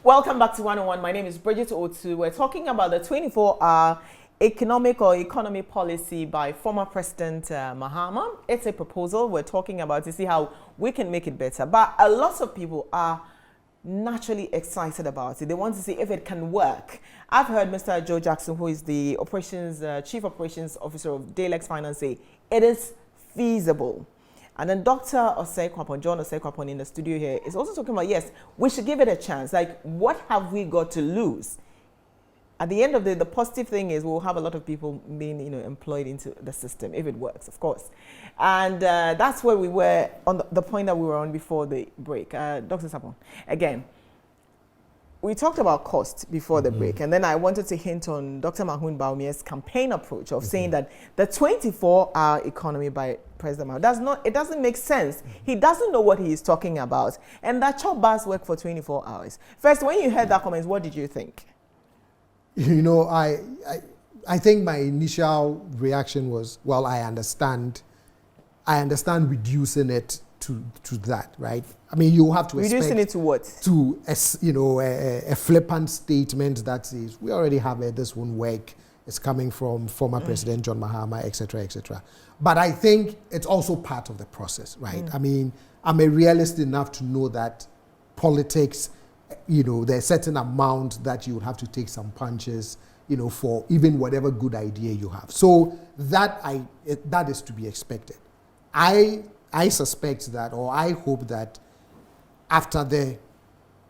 Welcome back to 101. My name is Bridget Otu. We're talking about the 24-hour economic or economy policy by former President Mahama. It's a proposal we're talking about to see how we can make it better. But a lot of people are naturally excited about it. They want to see if it can work. I've heard Mr. Joe Jackson, who is the Chief Operations Officer of Daylex Finance, say it is feasible. And then Dr. OSAE KWAPONG, John OSAE KWAPONG in the studio here, is also talking about, yes, we should give it a chance. Like, what have we got to lose? At the end of the positive thing is we'll have a lot of people being, employed into the system, if it works, of course. And that's where we were on the point that we were on before the break. Dr. Sapon, again, we talked about cost before the break, and then I wanted to hint on Dr. Mahmoud Bawumia's campaign approach of saying that the 24-hour economy by President Mahmoud doesn't make sense. He doesn't know what he is talking about, and that chop bars work for 24 hours. First, when you heard that comment, what did you think? I think my initial reaction was, well, I understand reducing it to that, right? I mean, you have to reducing it to what? To a flippant statement that says we already have it. This won't work. It's coming from former President John Mahama, etc., etc. But I think it's also part of the process, right? I mean, I'm a realist enough to know that politics, there's a certain amount that you would have to take some punches, for even whatever good idea you have. So that is to be expected. I suspect that, or I hope that after the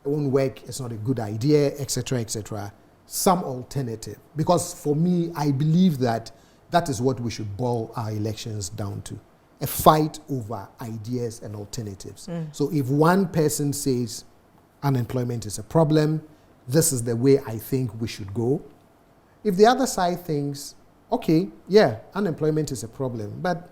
own work, it's not a good idea, etc., etc., some alternative. Because for me, I believe that is what we should boil our elections down to. A fight over ideas and alternatives. So if one person says unemployment is a problem, this is the way I think we should go. If the other side thinks, okay, yeah, unemployment is a problem, but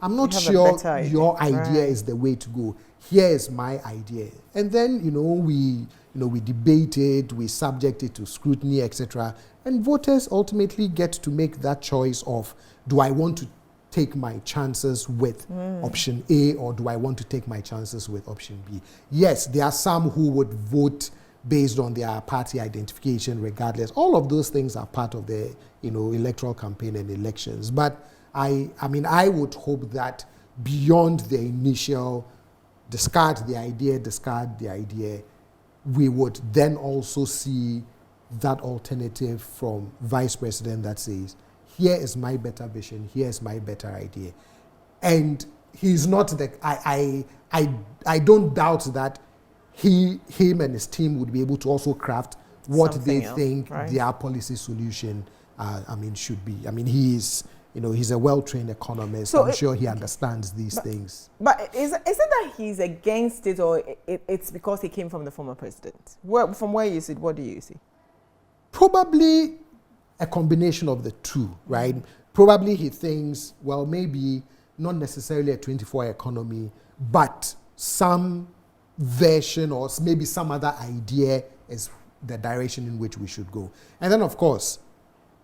I'm not sure your idea is the way to go. Here is my idea. And then, we debate it, we subject it to scrutiny, etc. And voters ultimately get to make that choice of, do I want to take my chances with option A, or do I want to take my chances with option B? Yes, there are some who would vote based on their party identification regardless. All of those things are part of the electoral campaign and elections. But I would hope that beyond the initial discard the idea, we would then also see that alternative from Vice President that says, here is my better vision, here is my better idea. And he's not I don't doubt that him and his team would be able to also craft what something they think their policy solution should be. I mean, he's a well-trained economist. So I'm sure he understands these things. But is it that he's against it, or it's because he came from the former president? From where you sit, what do you see? Probably a combination of the two, right? Probably he thinks, well, maybe not necessarily a 24-hour economy, but some version or maybe some other idea is the direction in which we should go. And then, of course,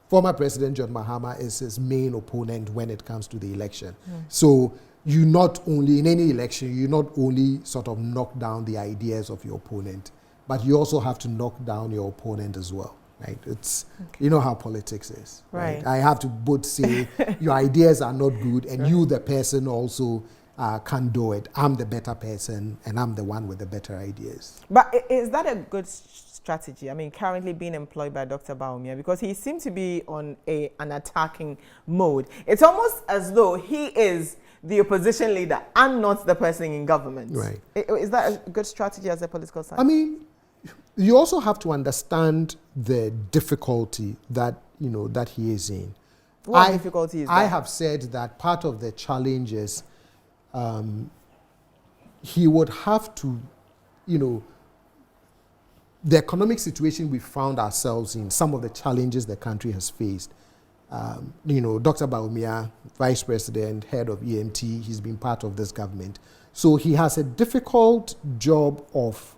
former President John Mahama is his main opponent when it comes to the election. So you not only, in any election, you not only sort of knock down the ideas of your opponent, but you also have to knock down your opponent as well, right? It's, you know how politics is, right? I have to both say your ideas are not good, and you, the person, also can't do it. I'm the better person, and I'm the one with the better ideas. But is that a good strategy? I mean, currently being employed by Dr. Bawumia, because he seems to be on an attacking mode. It's almost as though he is the opposition leader and not the person in government. Right. Is that a good strategy as a political scientist? I mean, you also have to understand the difficulty that, that he is in. What difficulty is that? I have said that part of the challenge is he would have to, the economic situation we found ourselves in, some of the challenges the country has faced. Dr. Bawumia, Vice President, head of EMT, he's been part of this government. So he has a difficult job of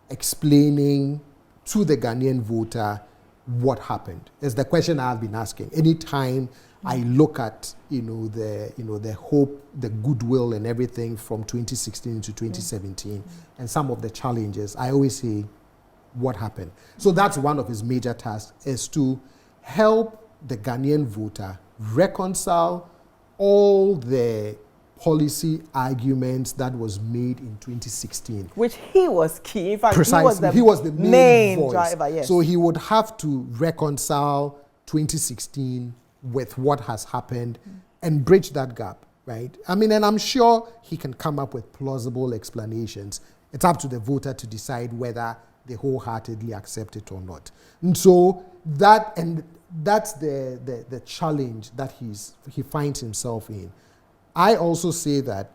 explaining to the Ghanaian voter what happened. It's the question I've been asking. Anytime I look at the hope, the goodwill, and everything from 2016 to 2017, and some of the challenges, I always say, what happened. So that's one of his major tasks, is to help the Ghanaian voter reconcile all the policy arguments that was made in 2016. Which he was key. In fact, Precisely. he was the main voice. driver, yes. So he would have to reconcile 2016 with what has happened and bridge that gap, right? I mean, and I'm sure he can come up with plausible explanations. It's up to the voter to decide whether they wholeheartedly accept it or not. And so that's the challenge that he finds himself in. I also say that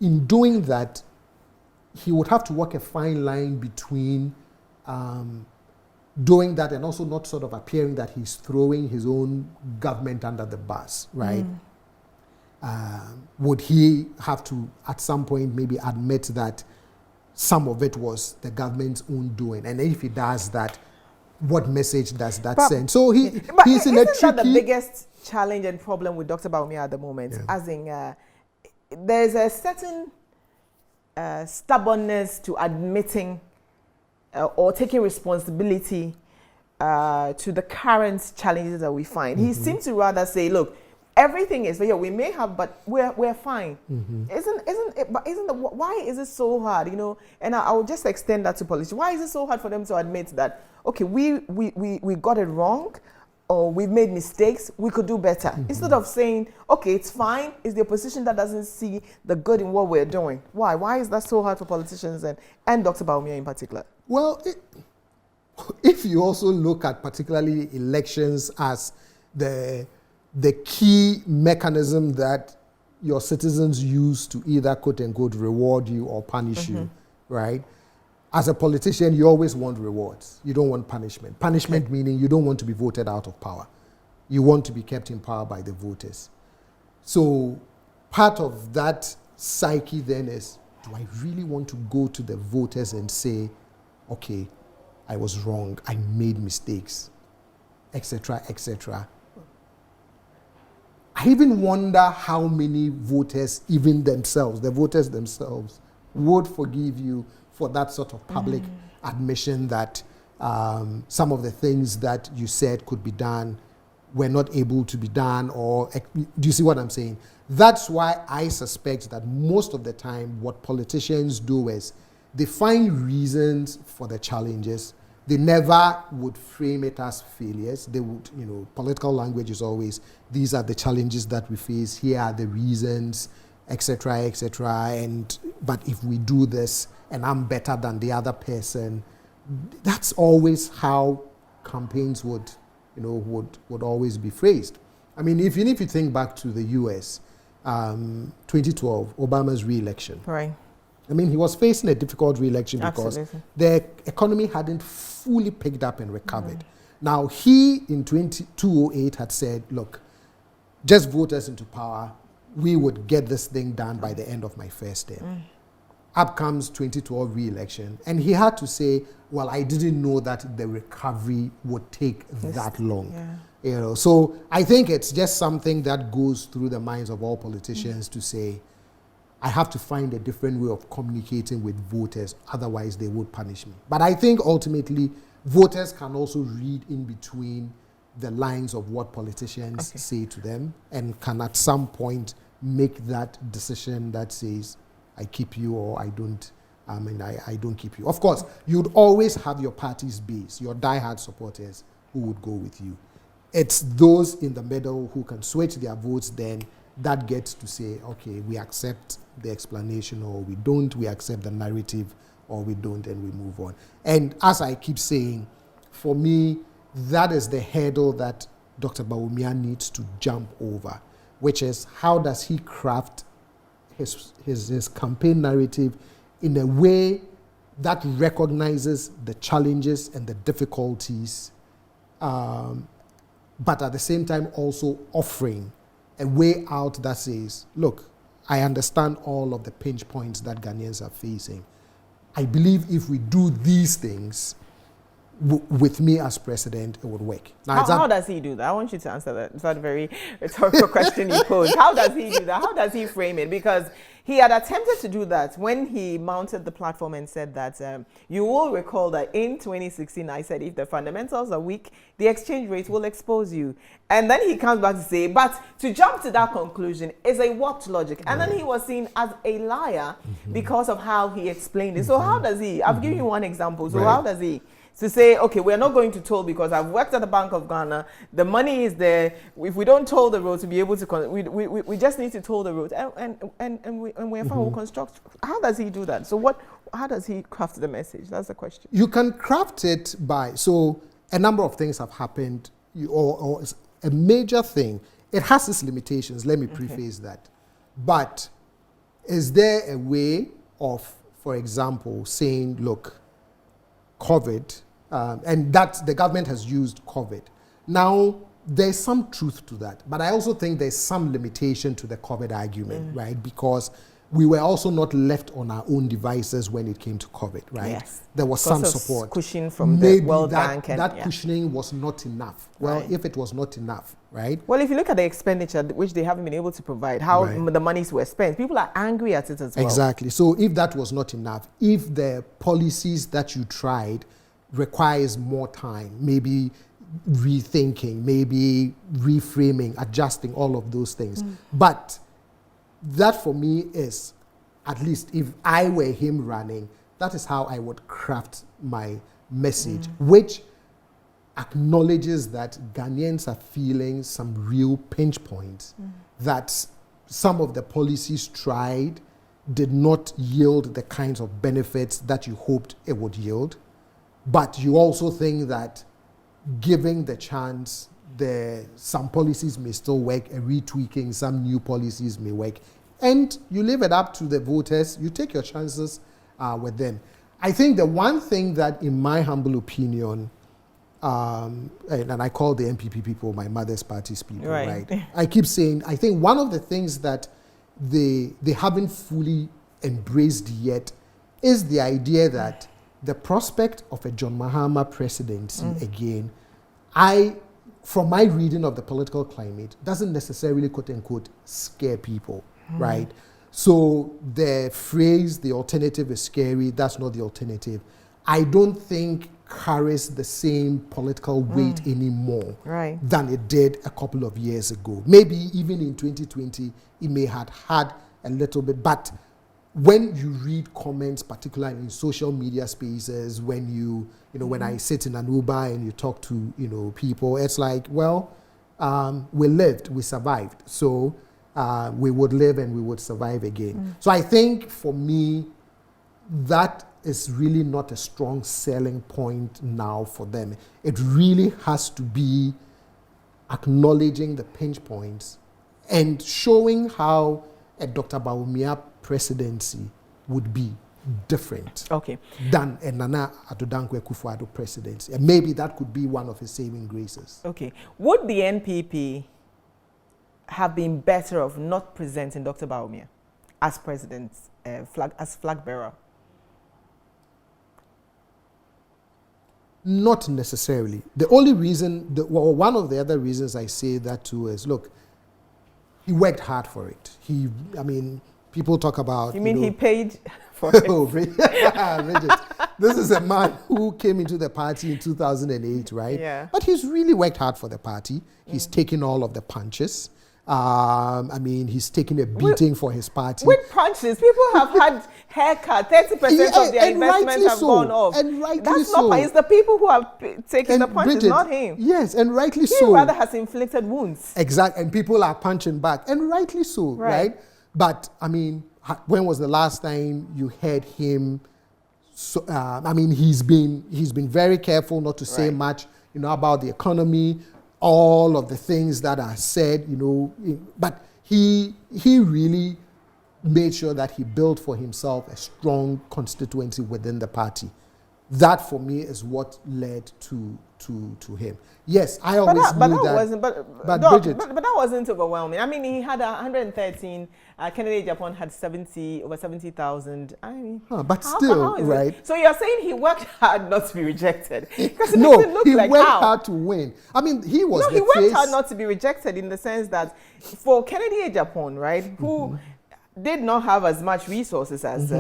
in doing that, he would have to walk a fine line between doing that and also not sort of appearing that he's throwing his own government under the bus, right? Would he have to, at some point, maybe admit that some of it was the government's own doing? And if he does that, what message does that send? So he's in a tricky... Isn't that the biggest challenge and problem with Dr. Bawumia at the moment? Yeah. As in, there's a certain stubbornness to admitting or taking responsibility to the current challenges that we find. He seems to rather say, look, everything is here. We may have, but we're fine. Why is it so hard? You know, and I will just extend that to politicians. Why is it so hard for them to admit that, okay, we got it wrong, or we've made mistakes, we could do better? Instead of saying, okay, it's fine, it's the opposition that doesn't see the good in what we're doing. Why? Why is that so hard for politicians and Dr. Bawumia in particular? Well, if you also look at particularly elections as the key mechanism that your citizens use to either, quote unquote, reward you or punish you, right? As a politician, you always want rewards. You don't want punishment. Punishment meaning you don't want to be voted out of power. You want to be kept in power by the voters. So part of that psyche then is, do I really want to go to the voters and say, okay, I was wrong, I made mistakes, etc., etc. I even wonder how many voters, even themselves, the voters themselves, would forgive you for that sort of public admission that some of the things that you said could be done were not able to be done, or do you see what I'm saying? That's why I suspect that most of the time what politicians do is they find reasons for the challenges. They never would frame it as failures. They would, you know, political language is always, these are the challenges that we face, here are the reasons, etc., etc. But if we do this and I'm better than the other person, that's always how campaigns would always be phrased. I mean, even if you think back to the US, 2012, Obama's re-election. Right. I mean, he was facing a difficult re-election because the economy hadn't fully picked up and recovered. Now, he in 2008 had said, look, just vote us into power. We would get this thing done by the end of my first term. Up comes 2012 re-election, and he had to say, well, I didn't know that the recovery would take that long. Yeah. You know, so I think it's just something that goes through the minds of all politicians to say, I have to find a different way of communicating with voters, otherwise they would punish me. But I think ultimately voters can also read in between the lines of what politicians say to them, and can at some point make that decision that says, I keep you or I don't, I don't keep you. Of course, you'd always have your party's base, your diehard supporters who would go with you. It's those in the middle who can switch their votes then that gets to say, okay, we accept the explanation, or we don't, we accept the narrative, or we don't, and we move on. And as I keep saying, for me, that is the hurdle that Dr. Bawumia needs to jump over, which is how does he craft his campaign narrative in a way that recognizes the challenges and the difficulties, but at the same time also offering a way out that says, look, I understand all of the pinch points that Ghanaians are facing. I believe if we do these things, with me as president, it would work. Now, How does he do that? I want you to answer that. It's not a very rhetorical question you posed. How does he do that? How does he frame it? Because he had attempted to do that when he mounted the platform and said that you will recall that in 2016, I said, if the fundamentals are weak, the exchange rate will expose you. And then he comes back to say, but to jump to that conclusion is a what logic? And then he was seen as a liar because of how he explained it. So how does he? I've given you one example. So how does he? To say, okay, we're not going to toll because I've worked at the Bank of Ghana. The money is there. If we don't toll the road to be able to, we just need to toll the road, and we're fine. We'll construct. How does he do that? So how does he craft the message? That's the question. You can craft it by, so a number of things have happened, or a major thing. It has its limitations. Let me preface that. But is there a way of, for example, saying, look, COVID. And that the government has used COVID. Now, there's some truth to that, but I also think there's some limitation to the COVID argument, right? Because we were also not left on our own devices when it came to COVID, right? Yes. There was some support. Cushion from Maybe the World Bank. And that cushioning was not enough. Well, if it was not enough, right? Well, if you look at the expenditure, which they haven't been able to provide, how the monies were spent, people are angry at it as well. Exactly. So if that was not enough, if the policies that you tried requires more time, maybe rethinking, maybe reframing, adjusting, all of those things. But that for me is, at least if I were him running, that is how I would craft my message, which acknowledges that Ghanaians are feeling some real pinch points, that some of the policies tried did not yield the kinds of benefits that you hoped it would yield. But you also think that giving the chance, some policies may still work, and retweaking some new policies may work. And you leave it up to the voters. You take your chances with them. I think the one thing that, in my humble opinion, and I call the MPP people my mother's party's people, right? I keep saying, I think one of the things that they haven't fully embraced yet is the idea that the prospect of a John Mahama presidency again, from my reading of the political climate, doesn't necessarily, quote unquote, scare people, right? So the phrase, the alternative is scary, that's not the alternative, I don't think carries the same political weight anymore than it did a couple of years ago. Maybe even in 2020, it may have had a little bit, but when you read comments, particularly in social media spaces, when when I sit in an Uber and you talk to, people, it's like, well, we lived, we survived. So we would live and we would survive again. So I think for me, that is really not a strong selling point now for them. It really has to be acknowledging the pinch points and showing how a Dr. Bawumia presidency would be different than a Nana Addo Akufo-Addo presidency. And maybe that could be one of his saving graces. Okay. Would the NPP have been better off not presenting Dr. Bawumia as president, as flag bearer? Not necessarily. The only reason, one of the other reasons I say that too is, look, he worked hard for it. People talk about... You mean he paid for it? Oh, Bridget. This is a man who came into the party in 2008, right? Yeah. But he's really worked hard for the party. He's taken all of the punches. He's taken a beating for his party. With punches, people have had haircut. 30% of their investments have gone off. And rightly That's so. not. It's the people who have taken the punches, Bridget, not him. Yes, and rightly He so. rather has inflicted wounds. Exactly, and people are punching back, and rightly so, right? But when was the last time you heard him? So, he's been very careful not to say much, about the economy. All of the things that are said, but he really made sure that he built for himself a strong constituency within the party. That, for me, is what led to to him. Yes, I always knew that. But that wasn't overwhelming. I mean, he had 113. Kennedy Japan had over 70,000. I mean, but still, right? So you're saying he worked hard not to be rejected? No, he worked hard to win. I mean, he was. No, he worked hard not to be rejected in the sense that for Kennedy Japan, right, who did not have as much resources as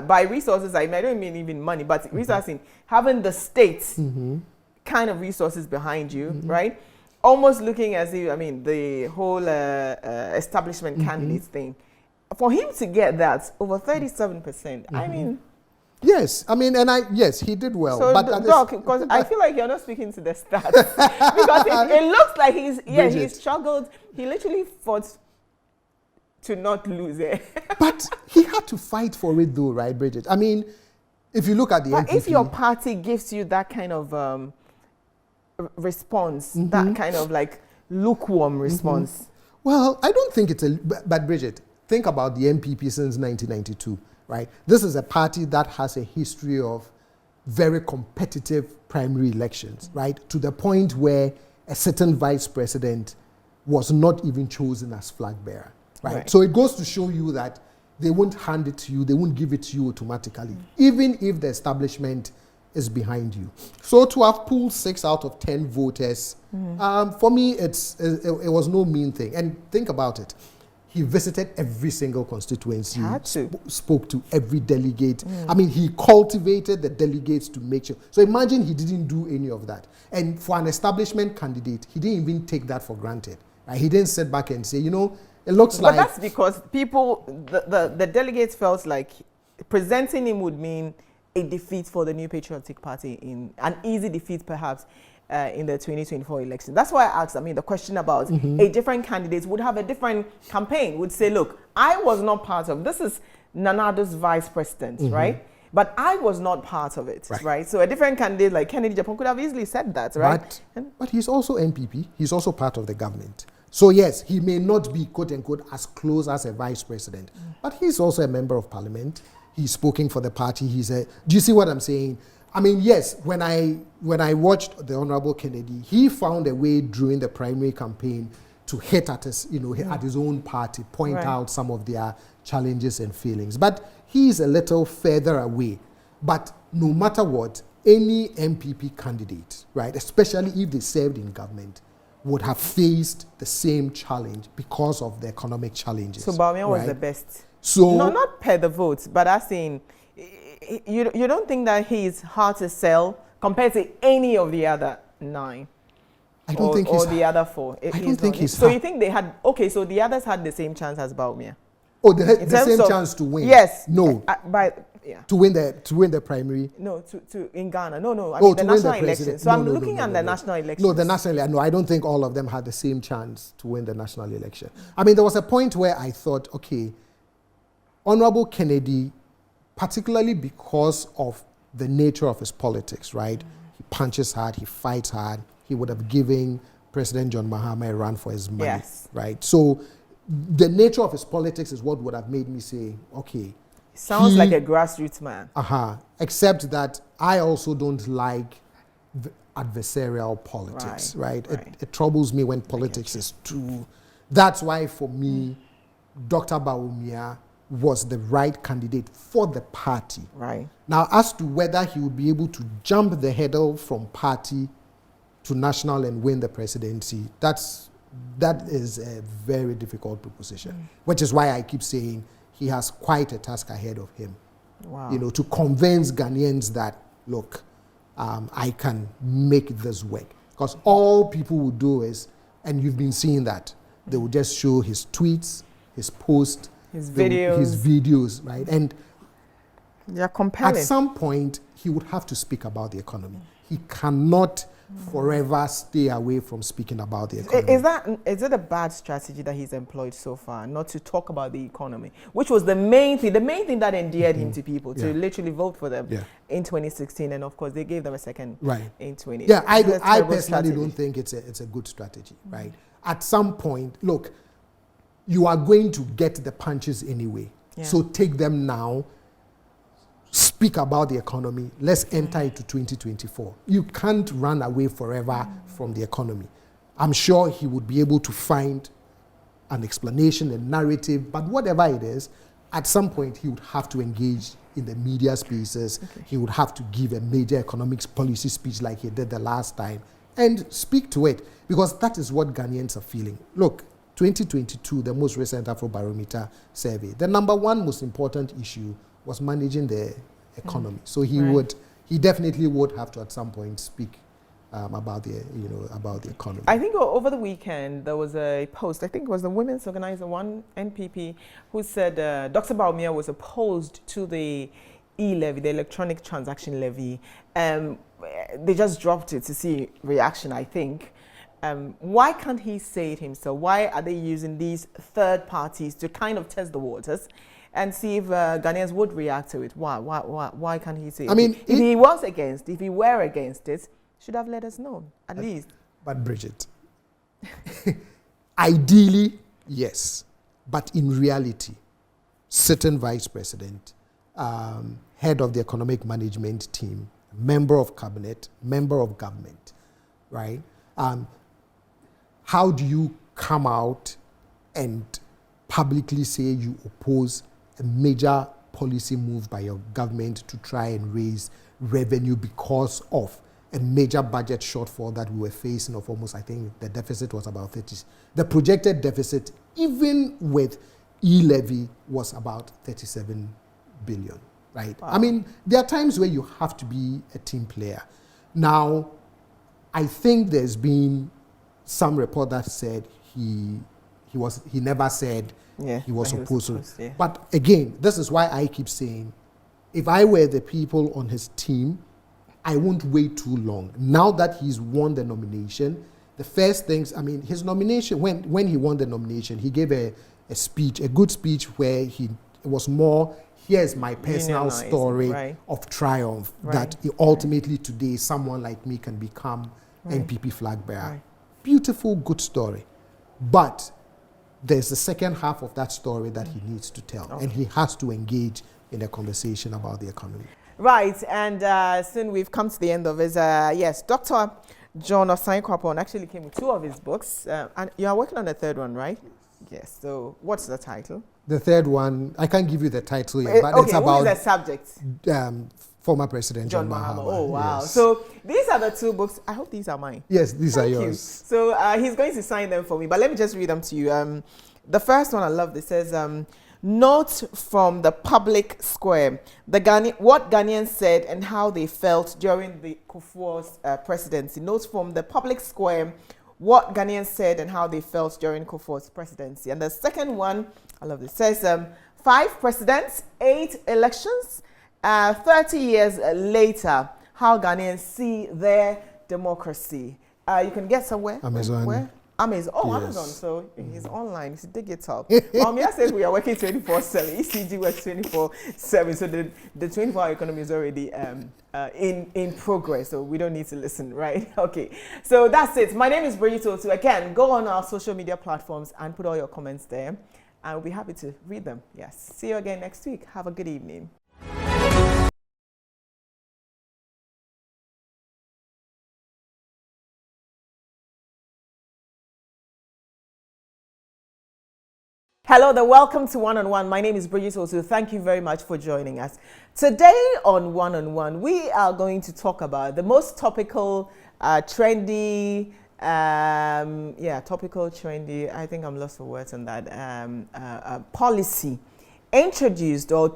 by resources I don't mean even money, but resources having the state kind of resources behind you, right? Almost looking as if, I mean, the whole establishment candidates thing. For him to get that over 37%, I mean. Yes, I mean, yes, he did well. So, but Doc, because I feel like you're not speaking to the stats. Because it looks like he struggled. He literally fought to not lose it. But he had to fight for it though, right, Bridget? I mean, if you look at the But NPP, if your party gives you that kind of response, that kind of like lukewarm response. Well, I don't think it's but Bridget, think about the NPP since 1992, right? This is a party that has a history of very competitive primary elections, right? To the point where a certain vice president was not even chosen as flag bearer, right? So it goes to show you that they won't hand it to you, they won't give it to you automatically, even if the establishment is behind you. So to have pulled 6 out of 10 voters, for me, it was no mean thing. And think about it. He visited every single constituency, spoke to every delegate. I mean, he cultivated the delegates to make sure. So imagine he didn't do any of that. And for an establishment candidate, he didn't even take that for granted. Right? He didn't sit back and say, you know, it looks like... But that's because people, the delegates felt like presenting him would mean a defeat for the New Patriotic Party, in an easy defeat perhaps in the 2024 election. That's why I asked, I mean, the question about a different candidate would have a different campaign, would say, look, I was not part of, this is Nanado's vice president, right? But I was not part of it, right? So a different candidate like Kennedy Japan could have easily said that, right? But he's also NPP, he's also part of the government. So yes, he may not be, quote unquote, as close as a vice president, but he's also a member of parliament. He's speaking for the party. Do you see what I'm saying? I mean, yes, when I watched the Honorable Kennedy, he found a way during the primary campaign to hit at his, at his own party, point out some of their challenges and feelings. But he's a little further away. But no matter what, any MPP candidate, right, especially if they served in government, would have faced the same challenge because of the economic challenges. So Bawumia was the best. So no, not per the votes, but as in, you don't think that he's hard to sell compared to any of the other 9? I don't think he's... Or the other 4? I don't think he's... So you think they had... Okay, so the others had the same chance as Bawumia? Oh, the same chance to win? Yes. No. To win the primary? No, in Ghana. No. I mean, the national election. So I'm looking at the national election. No, the national... No, I don't think all of them had the same chance to win the national election. I mean, there was a point where I thought, okay, Honorable Kennedy, particularly because of the nature of his politics, right? He punches hard, he fights hard. He would have given President John Mahama a run for his money, right? So the nature of his politics is what would have made me say, okay. Sounds like a grassroots man. Except that I also don't like adversarial politics, right? It troubles me when politics is too... That's why for me, Dr. Bawumia was the right candidate for the party. Right. Now, as to whether he would be able to jump the hurdle from party to national and win the presidency, that is a very difficult proposition, which is why I keep saying he has quite a task ahead of him. Wow. To convince Ghanaians that, look, I can make this work. Because all people will do is, and you've been seeing that, they will just show his tweets, his posts, his videos, right? And they're compelling. At some point, he would have to speak about the economy. He cannot forever stay away from speaking about the economy. Is it a bad strategy that he's employed so far, not to talk about the economy, which was the main thing that endeared him to people, to literally vote for them in 2016, and of course they gave them a second in 20. Yeah, I personally don't think it's a good strategy, right? At some point, look, you are going to get the punches anyway, so take them now, speak about the economy. Let's enter into 2024. You can't run away forever from the economy. I'm sure he would be able to find an explanation, a narrative, but whatever it is, at some point he would have to engage in the media spaces. Okay. He would have to give a major economics policy speech like he did the last time and speak to it, because that is what Ghanaians are feeling. Look, 2022, the most recent Afrobarometer survey, the number one most important issue was managing the economy. So he definitely would have to at some point speak about the economy. I think over the weekend there was a post. I think it was the women's organizer, one NPP, who said Dr. Baumia was opposed to the e-levy, the electronic transaction levy. They just dropped it to see reaction, I think. Why can't he say it himself? Why are they using these third parties to kind of test the waters and see if Ghanaians would react to it? Why can't he say it? I mean, if he were against it, should have let us know, at least. But Bridget, ideally, yes. But in reality, sitting vice president, head of the economic management team, member of cabinet, member of government, right? How do you come out and publicly say you oppose a major policy move by your government to try and raise revenue because of a major budget shortfall that we were facing of almost, I think the deficit was about 30. The projected deficit, even with e-levy, was about 37 billion, right? Wow. I mean, there are times where you have to be a team player. Now, I think there's been some report that said he never said he was opposed to it. But again, this is why I keep saying, if I were the people on his team, I won't wait too long. Now that he's won the nomination, the first things, I mean, his nomination, when he won the nomination, he gave a speech, a good speech where it was more, here's my personal story of triumph, that ultimately today someone like me can become NPP flag bearer. Beautiful, good story. But there's the second half of that story that he needs to tell, and he has to engage in a conversation about the economy. Right, and soon we've come to the end of his, yes, Dr. John OSAE KWAPONG actually came with 2 of his books, and you are working on the 3rd one, right? Yes, so what's the title? The 3rd one, I can't give you the title yet, but it's about... What is the subject? Former President John Mahama. Oh, wow. Yes. So these are the 2 books. I hope these are mine. Yes, these are yours. You. So he's going to sign them for me, but let me just read them to you. The first one, I love this, says, note from the public square, what Ghanaians said and how they felt during the Kufuor's presidency. Notes from the public square, what Ghanaians said and how they felt during Kufuor's presidency. And the second one, I love this, says 5 presidents, 8 elections, 30 years later, how Ghanaians see their democracy. You can get somewhere. Amazon. Where? Amazon. Oh, yes. Amazon. So he's online. He's digital. Mia says we are working 24/7. ECG works 24/7. So the 24-hour economy is already in progress. So we don't need to listen, right? Okay. So that's it. My name is Bridget Otu. Again, go on our social media platforms and put all your comments there. And we'll be happy to read them. Yes. See you again next week. Have a good evening. Hello there, welcome to One on One. My name is Bridget Otu. Thank you very much for joining us. Today on One on One, we are going to talk about the most topical, trendy, trendy, I think I'm lost for words on that, policy introduced, or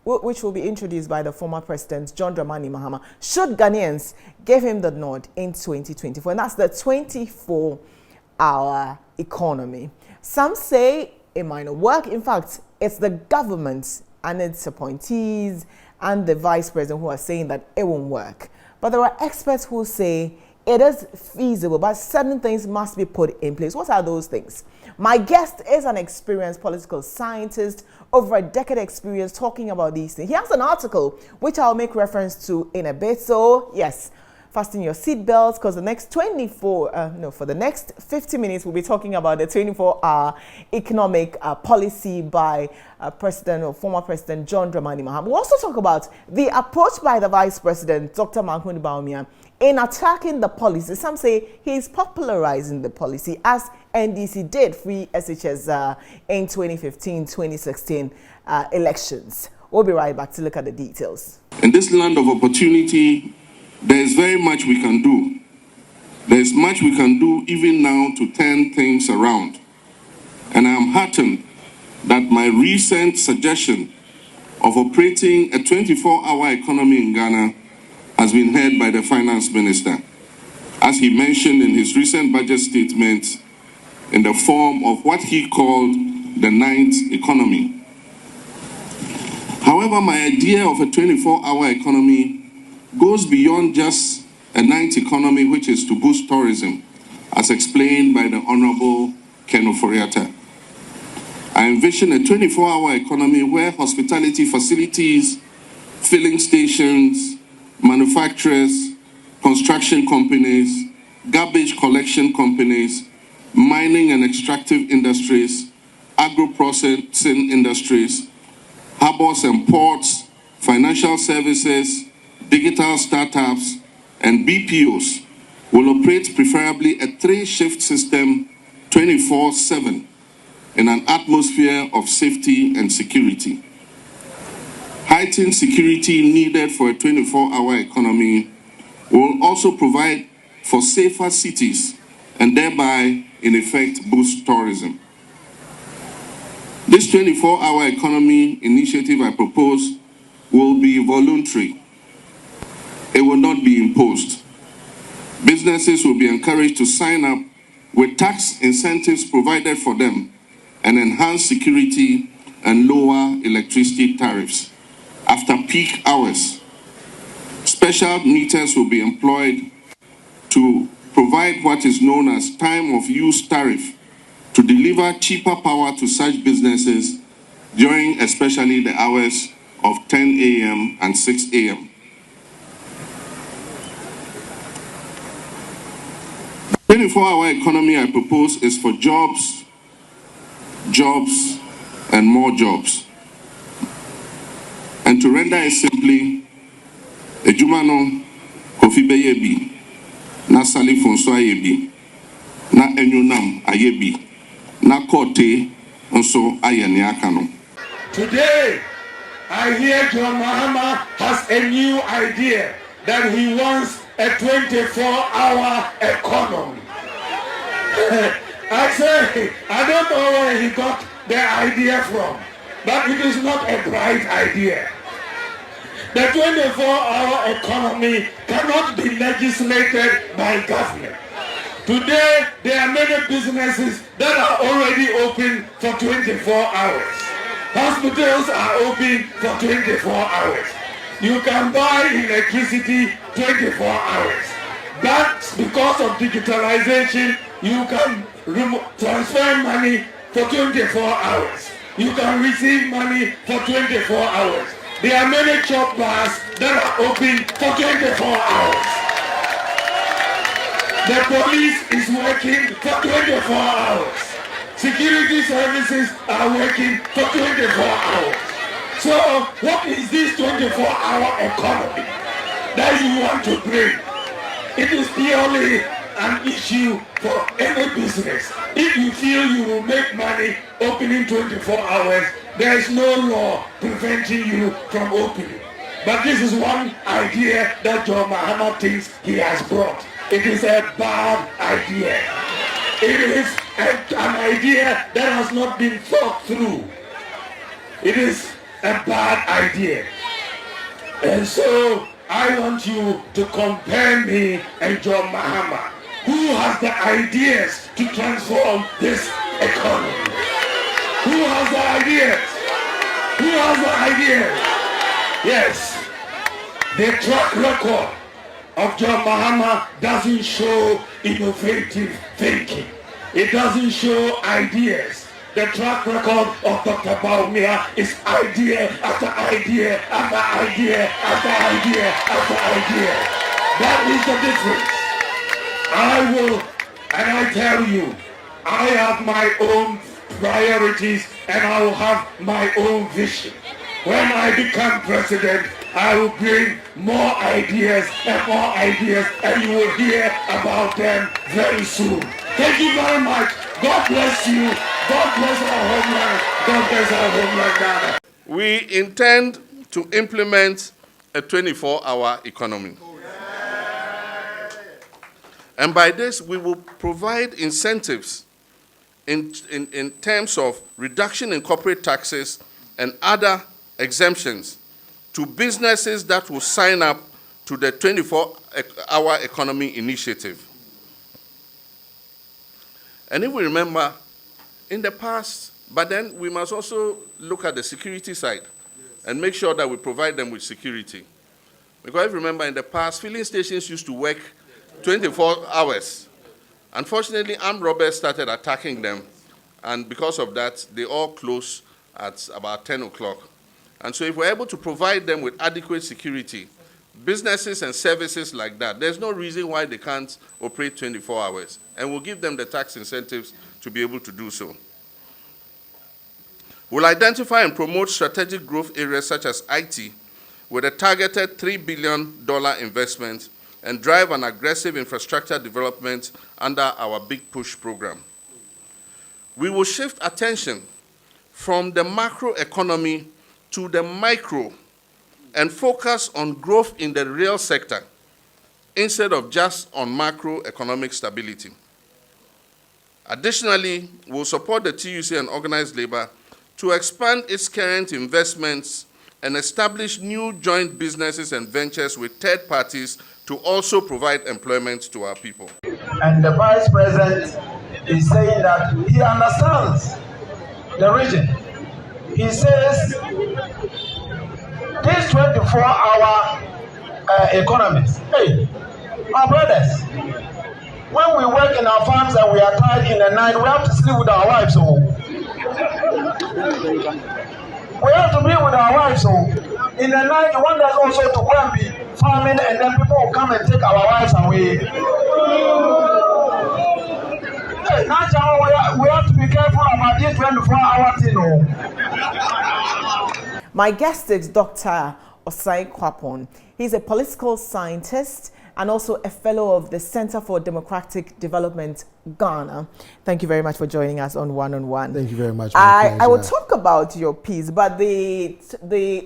which will be introduced by the former president, John Dramani Mahama, should Ghanaians give him the nod in 2024. And that's the 24-hour economy. Some say it might not work. In fact, it's the government and its appointees and the vice president who are saying that it won't work. But there are experts who say it is feasible, but certain things must be put in place. What are those things? My guest is an experienced political scientist, over a decade experience talking about these things. He has an article which I'll make reference to in a bit. So yes, fasten your seatbelts, because the next for the next 50 minutes, we'll be talking about the 24-hour economic policy by President or former President John Dramani Mahama. We'll also talk about the approach by the Vice President, Dr. Mahmoud Bawumia, in attacking the policy. Some say he's popularizing the policy, as NDC did free SHS in 2015-2016 elections. We'll be right back to look at the details. In this land of opportunity, there is very much we can do. There is much we can do even now to turn things around. And I am heartened that my recent suggestion of operating a 24-hour economy in Ghana has been heard by the Finance Minister, as he mentioned in his recent budget statement, in the form of what he called the ninth economy. However, my idea of a 24-hour economy goes beyond just a ninth economy, which is to boost tourism, as explained by the Honorable Ken Oforiatta. I envision a 24-hour economy where hospitality facilities, filling stations, manufacturers, construction companies, garbage collection companies, mining and extractive industries, agro-processing industries, harbors and ports, financial services, digital startups, and BPOs will operate preferably a 3-shift system 24/7 in an atmosphere of safety and security. Heightened security needed for a 24-hour economy will also provide for safer cities and thereby, in effect, boost tourism. This 24-hour economy initiative I propose will be voluntary. It will not be imposed. Businesses will be encouraged to sign up with tax incentives provided for them and enhanced security and lower electricity tariffs after peak hours. Special meters will be employed to provide what is known as time of use tariff to deliver cheaper power to such businesses during especially the hours of 10 a.m. and 6 a.m. The 24-hour economy I propose is for jobs, jobs, and more jobs. And to render it simply, ejuma no kofi beye bi, na sali fonso aye bi, na enyunam aye bi, na kote onso aye ne aka no. Today, I hear John Mahama has a new idea that he wants a 24-hour economy. I say, I don't know where he got the idea from, but it is not a bright idea. The 24-hour economy cannot be legislated by government. Today, there are many businesses that are already open for 24 hours. Hospitals are open for 24 hours. You can buy electricity 24 hours. That's because of digitalization. You can transfer money for 24 hours. You can receive money for 24 hours. There are many chop bars that are open for 24 hours. The police is working for 24 hours. Security services are working for 24 hours. So what is this 24-hour economy that you want to bring? It is purely an issue for any business. If you feel you will make money opening 24 hours, there is no law preventing you from opening. But this is one idea that John Mahama thinks he has brought. It is a bad idea. It is an idea that has not been thought through. It is a bad idea. And so I want you to compare me and John Mahama. Who has the ideas to transform this economy? Who has the ideas? Who has the ideas? Yes. The track record of John Mahama doesn't show innovative thinking. It doesn't show ideas. The track record of Dr. Bawumia is idea after idea after idea after idea after idea. That is the difference. I will, and I tell you, I have my own priorities and I will have my own vision. When I become president, I will bring more ideas, and you will hear about them very soon. Thank you very much. God bless you. God bless our homeland. God bless our homeland, Ghana. We intend to implement a 24-hour economy. And by this, we will provide incentives in terms of reduction in corporate taxes and other exemptions to businesses that will sign up to the 24-hour economy initiative. And if we remember, in the past, but then we must also look at the security side and make sure that we provide them with security. Because if you remember, in the past, filling stations used to work 24 hours. Unfortunately, armed robbers started attacking them, and because of that, they all closed at about 10 o'clock. And so if we're able to provide them with adequate security, businesses and services like that, there's no reason why they can't operate 24 hours. And we'll give them the tax incentives to be able to do so. We'll identify and promote strategic growth areas such as IT with a targeted $3 billion investment and drive an aggressive infrastructure development under our Big Push program. We will shift attention from the macro economy to the micro and focus on growth in the real sector instead of just on macroeconomic stability. Additionally, we'll support the TUC and organized labor to expand its current investments and establish new joint businesses and ventures with third parties to also provide employment to our people. And the Vice President is saying that he understands the region. He says these 24-hour economies, hey, my brothers, when we work in our farms and we are tired in the night, we have to sleep with our wives. So we have to be with our wives. So in the night, you want us also to go and be farming, and then people will come and take our wives away. Hey, now we have to be careful about this 24-hour thing. My guest is Dr. OSAE KWAPONG. He's a political scientist and also a fellow of the Center for Democratic Development, Ghana. Thank you very much for joining us on One on One. Thank you very much. I will talk about your piece, but the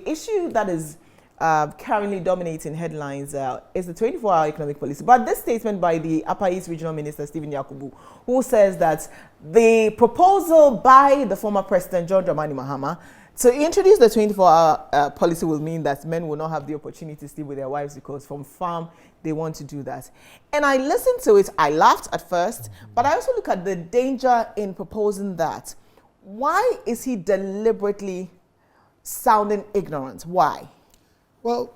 issue that is currently dominating headlines is the 24-hour economic policy. But this statement by the Upper East Regional Minister, Stephen Yakubu, who says that the proposal by the former President John Dramani Mahama to introduce the 24-hour policy will mean that men will not have the opportunity to sleep with their wives because from farm they want to do that. And I listened to it, I laughed at first, but I also look at the danger in proposing that. Why is he deliberately sounding ignorant? Why? Well,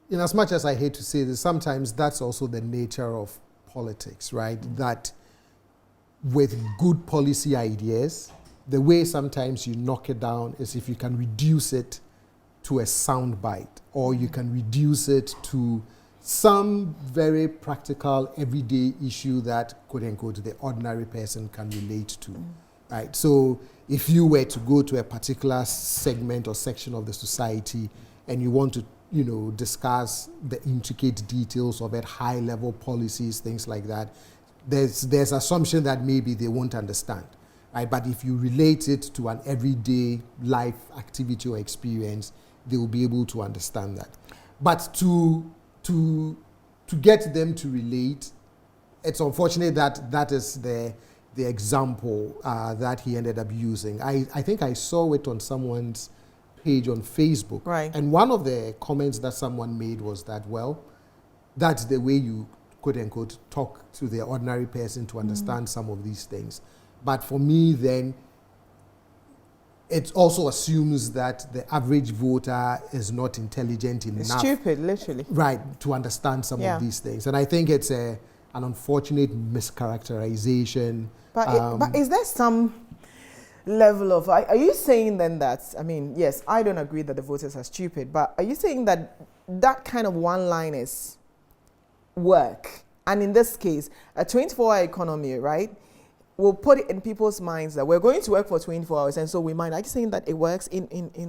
in as much as I hate to say this, sometimes that's also the nature of politics, right? That with good policy ideas, the way sometimes you knock it down is if you can reduce it to a sound bite, or you can reduce it to some very practical, everyday issue that, quote unquote, the ordinary person can relate to. Right? So if you were to go to a particular segment or section of the society and you want to, discuss the intricate details of it, high-level policies, things like that, there's assumption that maybe they won't understand. Right? But if you relate it to an everyday life activity or experience, they will be able to understand that. But to get them to relate, it's unfortunate that that is the example that he ended up using. I think I saw it on someone's page on Facebook. Right. And one of the comments that someone made was that, well, that's the way you, quote unquote, talk to the ordinary person to understand some of these things. But for me, then, it also assumes that the average voter is not intelligent enough. It's stupid, literally. Right, to understand some of these things. And I think it's an unfortunate mischaracterization. But is there some level of, are you saying then that, I mean, yes, I don't agree that the voters are stupid, but are you saying that that kind of one-liners work, and in this case, a 24-hour economy, right, will put it in people's minds that we're going to work for 24 hours, and so we might. Are you saying that it works in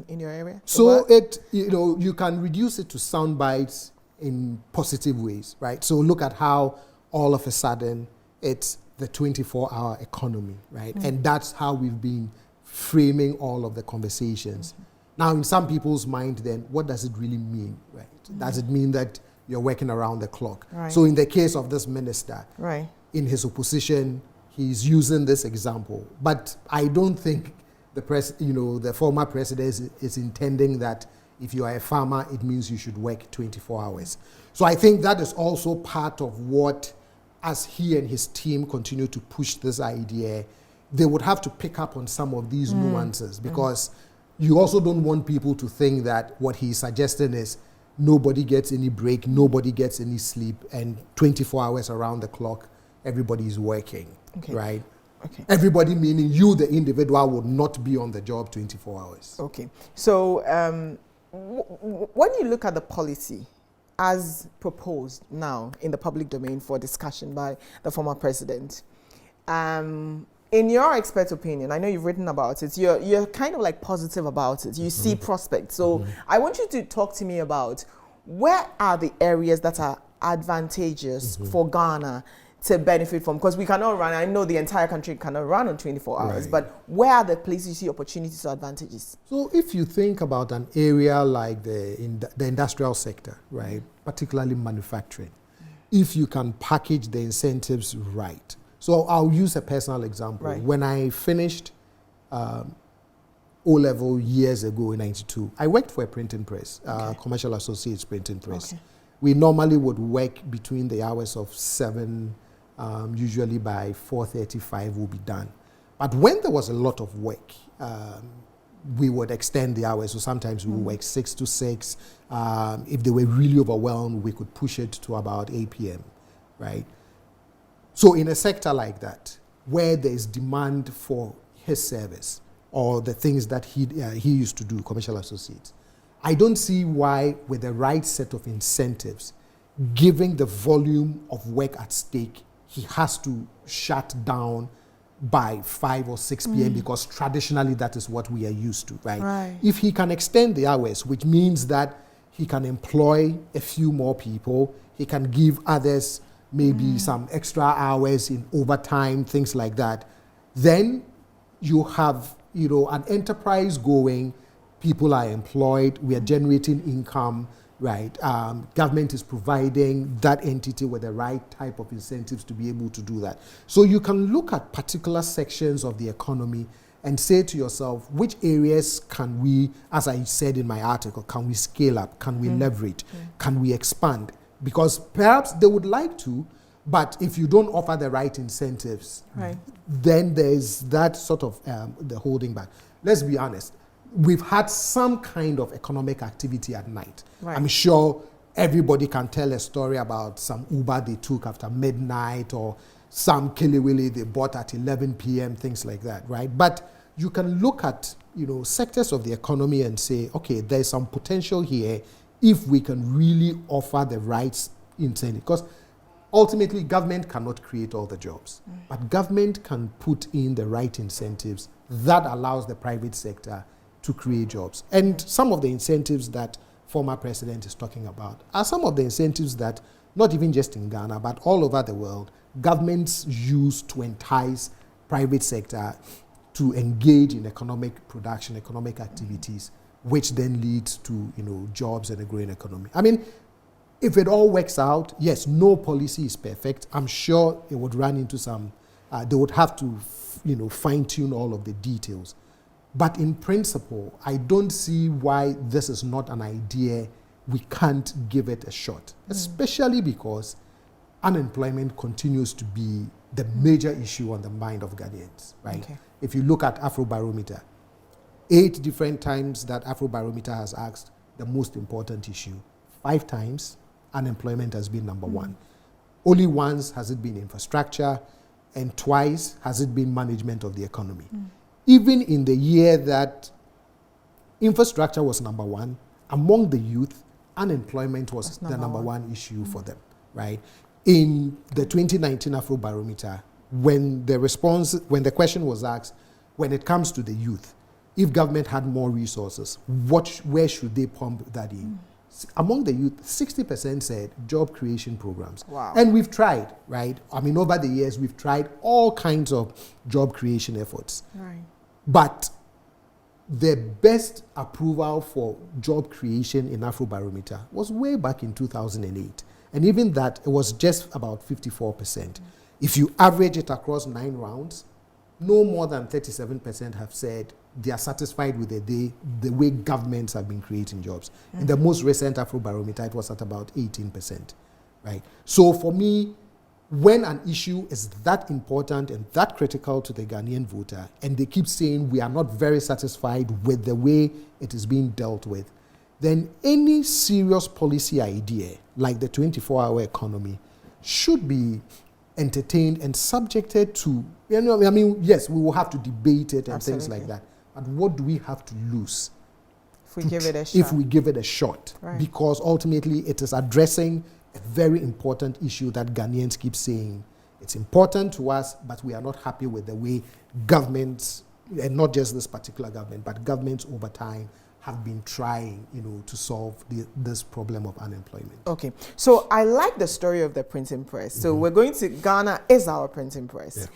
your area? So you can reduce it to sound bites in positive ways, right? So look at how all of a sudden it's the 24-hour economy, right? And that's how we've been framing all of the conversations. Now, in some people's mind, then, what does it really mean, right? Does it mean that you're working around the clock? Right. So in the case of this minister, Right. in his opposition, he's using this example. But I don't think the former president is intending that if you are a farmer, it means you should work 24 hours. So I think that is also part of what, as he and his team continue to push this idea, they would have to pick up on some of these nuances, because you also don't want people to think that what he's suggesting is nobody gets any break, nobody gets any sleep, and 24 hours around the clock, everybody is working, right? Okay. Everybody, meaning you, the individual, would not be on the job 24 hours. Okay. So when you look at the policy as proposed now in the public domain for discussion by the former president, in your expert opinion, I know you've written about it, you're kind of like positive about it. You see prospects. So I want you to talk to me about where are the areas that are advantageous for Ghana to benefit from, because we cannot run, I know the entire country cannot run on 24 hours, but where are the places you see opportunities or advantages? So if you think about an area like the industrial sector, right, particularly manufacturing, if you can package the incentives right. So I'll use a personal example. Right. When I finished O-level years ago in '92, I worked for a printing press, Commercial Associates printing press. Okay. We normally would work between the hours of 7, usually by 4:35 we'll be done. But when there was a lot of work, we would extend the hours. So sometimes we would work 6 to 6. If they were really overwhelmed, we could push it to about 8 p.m., right? So in a sector like that, where there is demand for his service or the things that he used to do, Commercial Associates, I don't see why, with the right set of incentives, given the volume of work at stake, he has to shut down by 5 or 6 p.m. because traditionally that is what we are used to, right? If he can extend the hours, which means that he can employ a few more people, he can give others maybe some extra hours in overtime, things like that, then you have, an enterprise going, people are employed, we are generating income, right? Government is providing that entity with the right type of incentives to be able to do that. So you can look at particular sections of the economy and say to yourself, which areas can we, as I said in my article, can we scale up? Can we leverage? Can we expand? Because perhaps they would like to, but if you don't offer the right incentives, then there's that sort of the holding back. Let's be honest. We've had some kind of economic activity at night. I'm sure everybody can tell a story about some Uber they took after midnight or some Killy-Willy they bought at 11 p.m., things like that, right? But you can look at, sectors of the economy and say, okay, there's some potential here if we can really offer the right incentive. Because ultimately, government cannot create all the jobs, but government can put in the right incentives that allows the private sector to create jobs. And some of the incentives that former president is talking about are some of the incentives that, not even just in Ghana, but all over the world, governments use to entice private sector to engage in economic production, economic activities, which then leads to jobs and a growing economy. I mean, if it all works out, yes, no policy is perfect. I'm sure it would run into some, they would have to fine-tune all of the details. But in principle, I don't see why this is not an idea we can't give it a shot, especially because unemployment continues to be the major issue on the mind of Ghanaians, right? Okay. If you look at Afrobarometer, 8 different times that Afrobarometer has asked the most important issue, 5 times unemployment has been number 1. Only once has it been infrastructure, and twice has it been management of the economy. Even in the year that infrastructure was number 1, among the youth, unemployment was the number one issue for them, right? In the 2019 Afrobarometer, when the question was asked, when it comes to the youth, if government had more resources, where should they pump that in? Among the youth, 60% said job creation programs. Wow. And we've tried, right? I mean, over the years, we've tried all kinds of job creation efforts. Right. But the best approval for job creation in Afrobarometer was way back in 2008. And even that, it was just about 54%. If you average it across 9 rounds, no more than 37% have said they are satisfied with the way governments have been creating jobs. In the most recent Afrobarometer, it was at about 18%, right? So for me, when an issue is that important and that critical to the Ghanaian voter, and they keep saying we are not very satisfied with the way it is being dealt with, then any serious policy idea, like the 24-hour economy, should be entertained and subjected to, I mean, yes, we will have to debate it and things like that. But what do we have to lose if we give it a shot? If we give it a shot, right. Because ultimately it is addressing a very important issue that Ghanaians keep saying. It's important to us, but we are not happy with the way governments, and not just this particular government, but governments over time have been trying, to solve this problem of unemployment. Okay, so I like the story of the printing press. So we're going to, Ghana is our printing press. Yeah.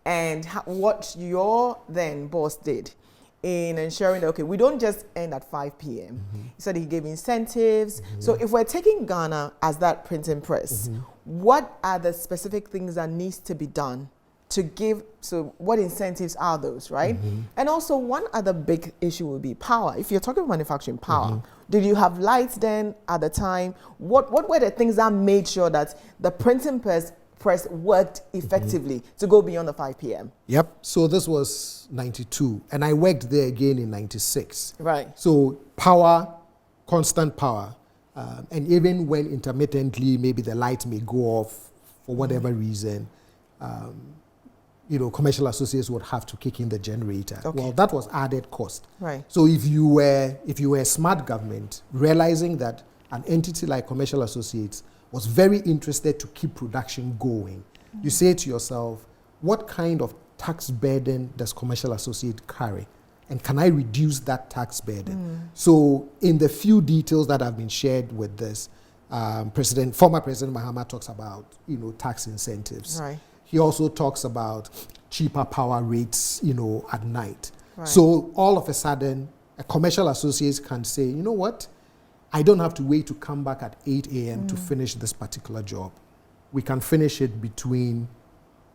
And what your then boss did in ensuring that, okay, we don't just end at 5 p.m. He said he gave incentives. So if we're taking Ghana as that printing press, what are the specific things that needs to be done to give, so what incentives are those, right? And also one other big issue would be power. If you're talking manufacturing power, did you have lights then at the time? What were the things that made sure that the printing press worked effectively to go beyond the 5 p.m.? Yep. So this was 92, and I worked there again in 96. Right. So power, constant power, and even when intermittently maybe the light may go off for whatever reason, commercial associates would have to kick in the generator. Okay. Well, that was added cost. Right. So if you were a smart government, realizing that an entity like commercial associates was very interested to keep production going, you say to yourself, what kind of tax burden does commercial associate carry? And can I reduce that tax burden? So in the few details that have been shared with this, former President Mahama talks about, tax incentives. Right. He also talks about cheaper power rates, at night. Right. So all of a sudden, a commercial associate can say, you know what? I don't have to wait to come back at 8 a.m. to finish this particular job. We can finish it between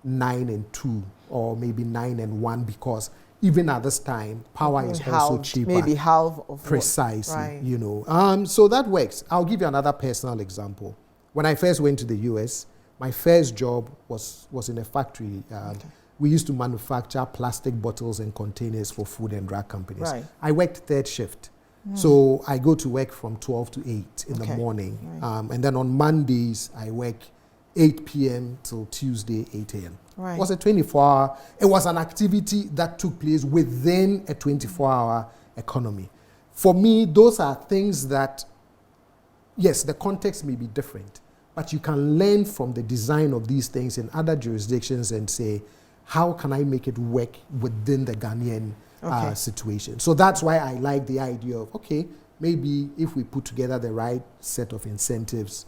9 and 2 or maybe 9 and 1, because even at this time, power is also cheaper. Maybe half of precisely, right. So that works. I'll give you another personal example. When I first went to the US, my first job was in a factory. We used to manufacture plastic bottles and containers for food and drug companies. Right. I worked third shift. So I go to work from 12 to 8 in the morning. Right. And then on Mondays, I work 8 p.m. till Tuesday, 8 a.m. Right. It was a 24-hour, it was an activity that took place within a 24-hour economy. For me, those are things that, yes, the context may be different, but you can learn from the design of these things in other jurisdictions and say, how can I make it work within the Ghanaian situation? So that's why I like the idea of, okay, maybe if we put together the right set of incentives,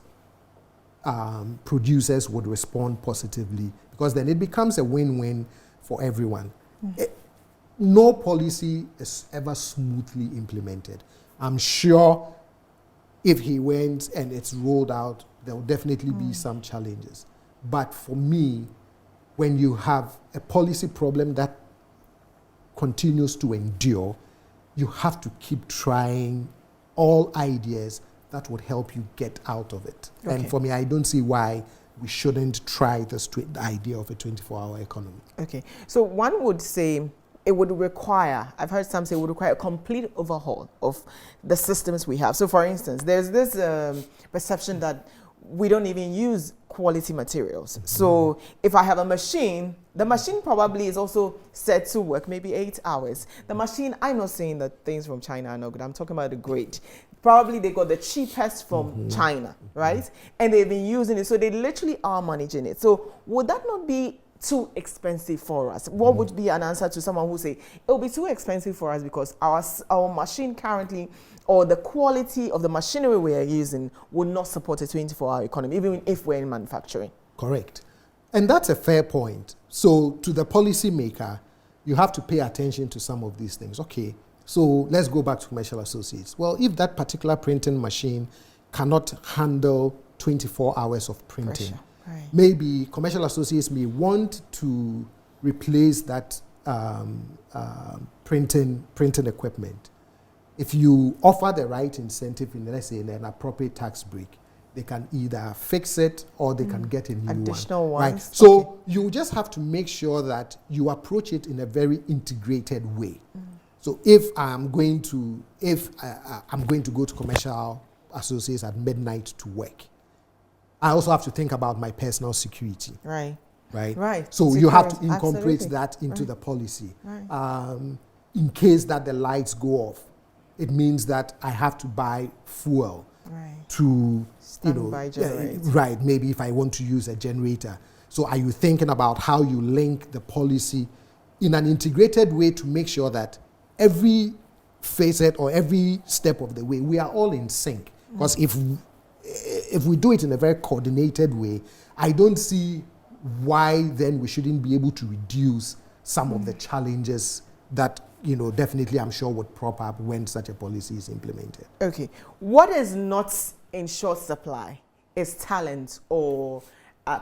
producers would respond positively, because then it becomes a win-win for everyone. No policy is ever smoothly implemented. I'm sure if he went and it's rolled out, there will definitely be some challenges. But for me, when you have a policy problem that continues to endure, you have to keep trying all ideas that would help you get out of it. Okay. And for me, I don't see why we shouldn't try the idea of a 24-hour economy. Okay, so one would say it would require, I've heard some say it would require a complete overhaul of the systems we have. So for instance, there's this perception that we don't even use quality materials. So if I have a machine, the machine probably is also set to work maybe 8 hours. The machine, I'm not saying that things from China are not good. I'm talking about the grade. Probably they got the cheapest from China, right? And they've been using it, so they literally are managing it. So would that not be too expensive for us? What would be an answer to someone who say it will be too expensive for us because our machine currently, or the quality of the machinery we are using, would not support a 24-hour economy, even if we're in manufacturing? Correct. And that's a fair point. So to the policymaker, you have to pay attention to some of these things. Okay, so let's go back to commercial associates. Well, if that particular printing machine cannot handle 24 hours of printing, right, maybe commercial associates may want to replace that printing equipment. If you offer the right incentive in, let's say, in an appropriate tax break, they can either fix it or they can get a new additional one. ones. Right? So okay, you just have to make sure that you approach it in a very integrated way. So if I'm going to go to commercial associates at midnight to work, I also have to think about my personal security. right, Right? right. So you have to Security, incorporate absolutely, that into the policy. right. In case that the lights go off, it means that I have to buy fuel Right. to, Standby generator. right, maybe if I want to use a generator. So are you thinking about how you link the policy in an integrated way to make sure that every facet or every step of the way, we are all in sync? Because if we do it in a very coordinated way, I don't see why then we shouldn't be able to reduce some of the challenges that, definitely I'm sure would prop up when such a policy is implemented. Okay. What is not in short supply is talent or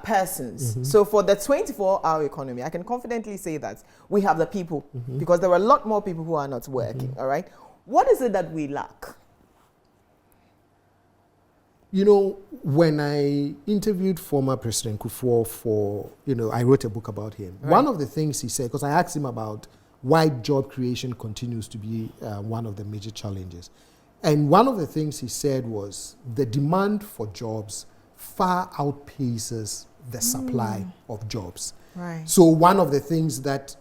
persons. So for the 24-hour economy, I can confidently say that we have the people, because there are a lot more people who are not working, all right? What is it that we lack? When I interviewed former President Kufuor for, I wrote a book about him. Right. One of the things he said, because I asked him about why job creation continues to be one of the major challenges. And one of the things he said was the demand for jobs far outpaces the supply of jobs. Right. So one of the things that,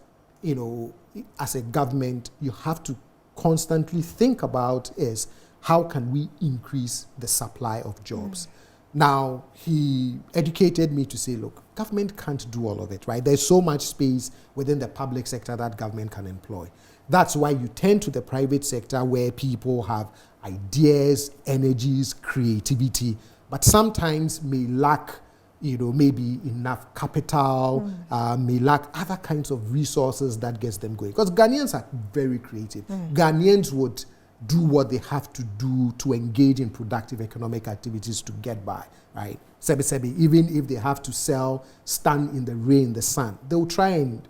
as a government, you have to constantly think about is how can we increase the supply of jobs? Now, he educated me to say, look, government can't do all of it, right? There's so much space within the public sector that government can employ. That's why you turn to the private sector where people have ideas, energies, creativity, but sometimes may lack, maybe enough capital, may lack other kinds of resources that gets them going. Because Ghanaians are very creative. Ghanaians would do what they have to do to engage in productive economic activities to get by, right? Sebi, even if they have to stand in the rain, the sun, they'll try and,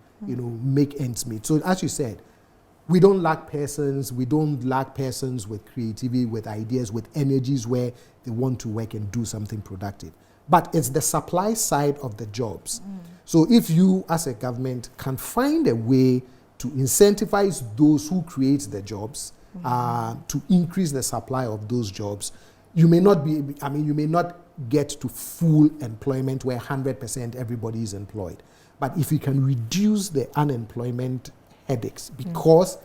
make ends meet. So as you said, we don't lack persons. We don't lack persons with creativity, with ideas, with energies where they want to work and do something productive. But it's the supply side of the jobs. So if you, as a government, can find a way to incentivize those who create the jobs, to increase the supply of those jobs, you may not get to full employment where 100% everybody is employed. But if you can reduce the unemployment headaches, because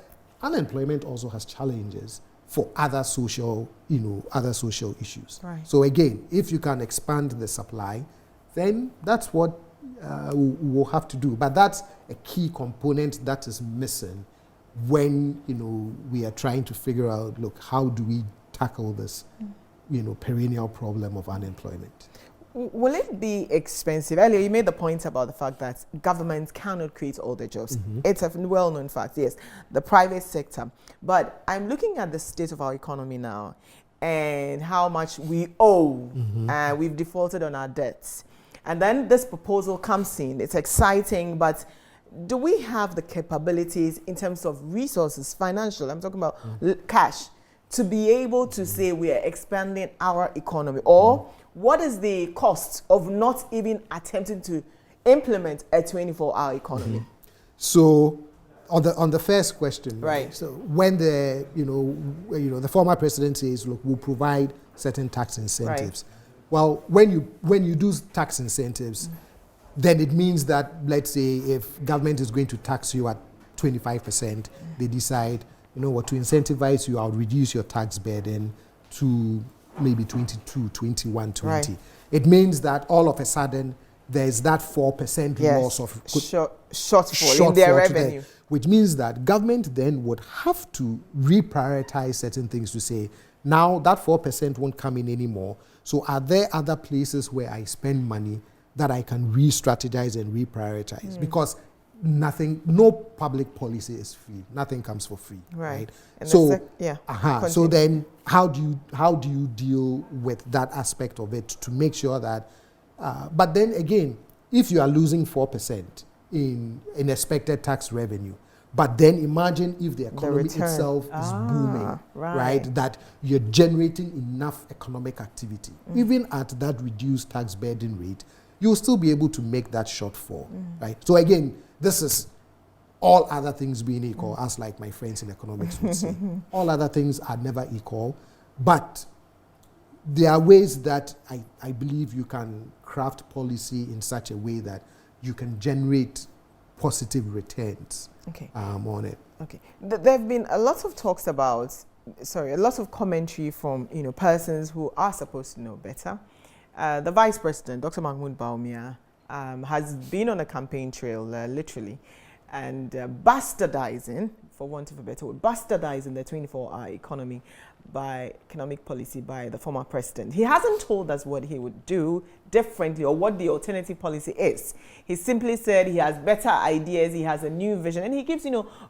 unemployment also has challenges for other social issues. Right. So again, if you can expand the supply, then that's what we'll have to do. But that's a key component that is missing when we are trying to figure out, look, how do we tackle this perennial problem of unemployment? Will it be expensive? Earlier, you made the point about the fact that government cannot create all the jobs. It's a well-known fact, yes, the private sector. But I'm looking at the state of our economy now and how much we owe. We've defaulted on our debts. And then this proposal comes in. It's exciting, but do we have the capabilities in terms of resources, financial, I'm talking about cash, to be able to say we are expanding our economy? Or what is the cost of not even attempting to implement a 24-hour economy? So on the first question, right? So when the former president says, look, we'll provide certain tax incentives. Right. Well, when you do tax incentives, then it means that, let's say, if government is going to tax you at 25%, they decide, to incentivize you, I'll reduce your tax burden to maybe 22, 21, 20. Right. It means that all of a sudden there's that 4% loss of shortfall in their revenue. Which means that government then would have to reprioritize certain things to say, now that 4% won't come in anymore. So are there other places where I spend money that I can re-strategize and reprioritize? Because no public policy is free. Nothing comes for free, right? And so, yeah. So then, how do you deal with that aspect of it to make sure that? But then again, if you are losing 4% in expected tax revenue, but then imagine if the economy itself is booming, right? That you're generating enough economic activity, even at that reduced tax burden rate, you'll still be able to make that shortfall, right? So again, this is all other things being equal, as like my friends in economics would say. All other things are never equal, but there are ways that I believe you can craft policy in such a way that you can generate positive returns on it. Okay. There have been a lot of talks about, a lot of commentary from persons who are supposed to know better. The Vice President, Dr. Mahmoud Bawumia, has been on a campaign trail, literally, and bastardizing, for want of a better word, bastardizing the 24-hour economic policy by the former president. He hasn't told us what he would do differently or what the alternative policy is. He simply said he has better ideas, he has a new vision, and he keeps,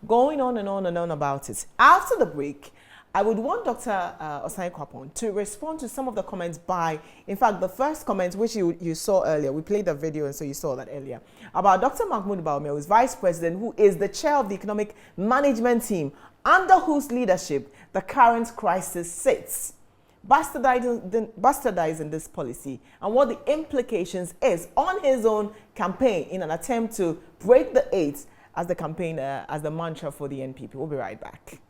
going on and on and on about it. After the break, I would want Dr. OSAE KWAPONG to respond to some of the comments in fact, the first comment, which you saw earlier, we played the video and so you saw that earlier, about Dr. Mahmoud Bawumia, who is Vice President, who is the chair of the Economic Management Team, under whose leadership the current crisis sits, bastardizing this policy and what the implications is on his own campaign in an attempt to break the 8 as the campaign, as the mantra for the NPP. We'll be right back.